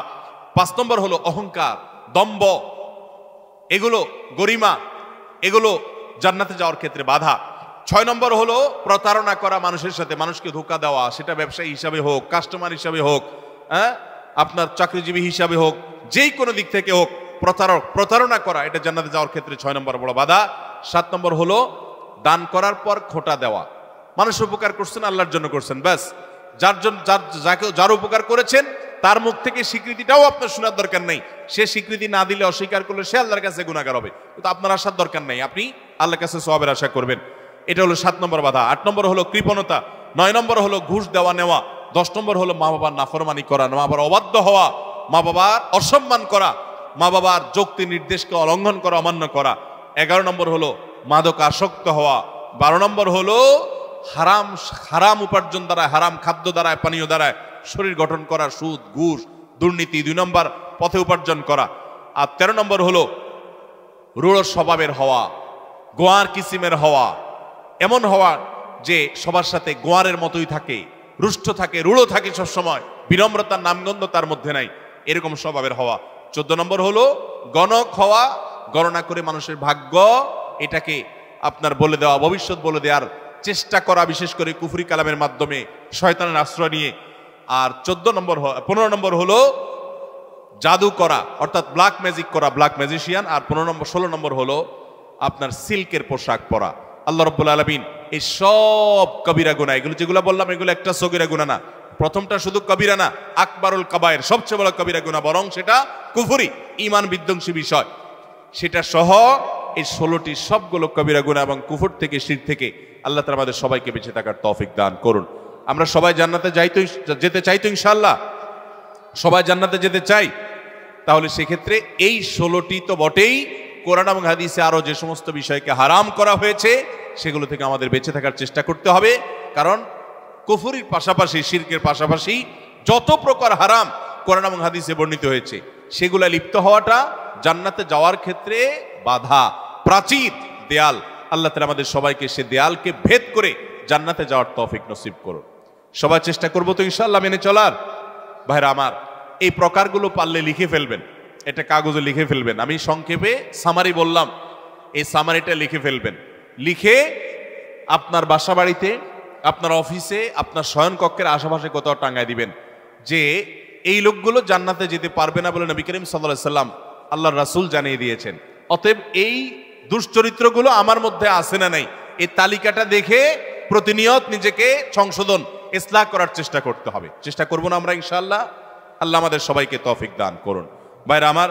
A: 5 নম্বর হলো অহংকার, দম্ভ, এগুলো গরিমা, এগুলো জান্নাতে যাওয়ার ক্ষেত্রে বাধা। 6 নম্বর হলো প্রতারণা করা মানুষের সাথে, মানুষকে ধোঁকা দেওয়া, সেটা ব্যবসায়ী হিসাবে হোক, কাস্টমার হিসাবে হোক, আপনার চাকরিজীবী হিসাবে হোক, যেই কোনো দিক থেকে হোক, প্রতারণা করা, এটা জান্নাতে যাওয়ার ক্ষেত্রে 6 নম্বর বড় বাধা। 7 নম্বর হলো দান করার পর খোঁটা দেওয়া। মানুষ উপকার করছেন, আল্লাহর জন্য করছেন, ব্যাস, যার উপকার করেছেন তার মুখ থেকে স্বীকৃতিটাও আপনার শোনার দরকার নেই। সে স্বীকৃতি না দিলে, অস্বীকার করলে সে আল্লাহর কাছে গুনাহগার হবে, কিন্তু আপনার আসার দরকার নেই, আপনি আল্লাহর কাছে সওয়াবের আশা করবেন। এটা হলো 7 নম্বর বাধা। 8 নম্বর হলো কৃপণতা। 9 নম্বর হলো ঘুষ দেওয়া নেওয়া। 10 নম্বর হলো মা বাবার নাফরমানি করা, মা বাবার অবাধ্য হওয়া, মা বাবার অসম্মান করা, মা বাবার যুক্তি নির্দেশকে অলঙ্ঘন করা, অমান্য করা। 11 নম্বর হলো মাদক আসক্ত হওয়া। 12 নম্বর হলো হারাম উপার্জন দ্বারা, হারাম খাদ্য দ্বারা, পানীয় দ্বারা শরীর গঠন করা, সুদ, ঘুষ, দুর্নীতি, 2 নম্বর পথে উপার্জন করা। আর 13 নম্বর হলো রূঢ় স্বভাবের হওয়া, গোয়ার কিসিমের হওয়া, এমন হওয়া যে সবার সাথে গোয়ারের মতোই থাকে, রুষ্ট থাকে, রূঢ় থাকে, সবসময় বিনম্রতার নামগন্ধ তার মধ্যে নাই, এরকম স্বভাবের হওয়া। 14 নম্বর হলো গণক হওয়া, গণনা করে মানুষের ভাগ্য এটাকে আপনার বলে দেওয়া, ভবিষ্যৎ বলে দেওয়ার চেষ্টা করা, বিশেষ করে কুফরি কালামের মাধ্যমে, শয়তানের আশ্রয় নিয়ে। আর 15 নম্বর হলো জাদু করা, অর্থাৎ ব্ল্যাক ম্যাজিক করা, ব্ল্যাক ম্যাজিশিয়ান। আর 16 নম্বর হলো আপনার সিল্কের পোশাক পরা। আল্লাহ রাব্বুল আলামিন এই সব কবিরা গুনাহ, এগুলো যেগুলো বললাম, এগুলো একটা সগীরা গুনাহ না, প্রথমটা শুধু কবিরা না, আকবারুল কাবায়ের, সবচেয়ে বড় কবিরা গুনাহ, বরং সেটা কুফরি, ঈমান বিধ্বংসী বিষয়। সেটা সহ এই 16টি সবগুলো কবিরা গুনাহ এবং কুফর থেকে, শিরক থেকে আল্লাহ তাআলা আমাদের সবাইকে বেঁচে থাকার তৌফিক দান করুন। আমরা সবাই জান্নাতে যেতে চাই তো ইনশাআল্লাহ? সবাই জান্নাতে যেতে চাই। তাহলে সেক্ষেত্রে এই 16টি তো বটেই, কোরআন এবং হাদিসে আরো যে সমস্ত বিষয়কে হারাম করা হয়েছে সেগুলো থেকে আমাদের বেঁচে থাকার চেষ্টা করতে হবে। কারণ কুফরির পাশাপাশি, শিরকের পাশাপাশি যত প্রকার হারাম কোরআন এবং হাদিসে বর্ণিত হয়েছে, সেগুলা লিপ্ত হওয়াটা জান্নাতে যাওয়ার ক্ষেত্রে বাধা, প্রাচীর, দেয়াল। আল্লাহ তাআলা আমাদের সবাইকে সে দেয়ালকে ভেদ করে জান্নাতে যাওয়ার তৌফিক নসিব করুন। সবাই চেষ্টা করবো তো ইনশাআল্লাহ মেনে চলার। ভাইরা আমার, এই প্রকারগুলো পারলে লিখে ফেলবেন, এটা কাগজে লিখে ফেলবেন। আমি সংক্ষেপে সামারি বললাম, এই সামারিটা লিখে ফেলবেন। লিখে আপনার বাসা বাড়িতে, আপনার অফিসে, আপনার শয়নকক্ষের আশেপাশে কোথাও টাঙ্গায় দিবেন যে এই লোকগুলো জান্নাতে যেতে পারবে না বলে নবী করিম সাল্লাল্লাহু আলাইহি সাল্লাম, আল্লাহর রাসূল জানিয়ে দিয়েছেন। অতএব এই দুশ্চরিত্রগুলো আমার মধ্যে আছে না নাই, এই তালিকাটা দেখে প্রতিনিয়ত নিজেকে সংশোধন, ইসলাহ করার চেষ্টা করতে হবে। চেষ্টা করব না আমরা ইনশাআল্লাহ? আল্লাহ আমাদের সবাইকে তৌফিক দান করুন। ভাইরা আমার,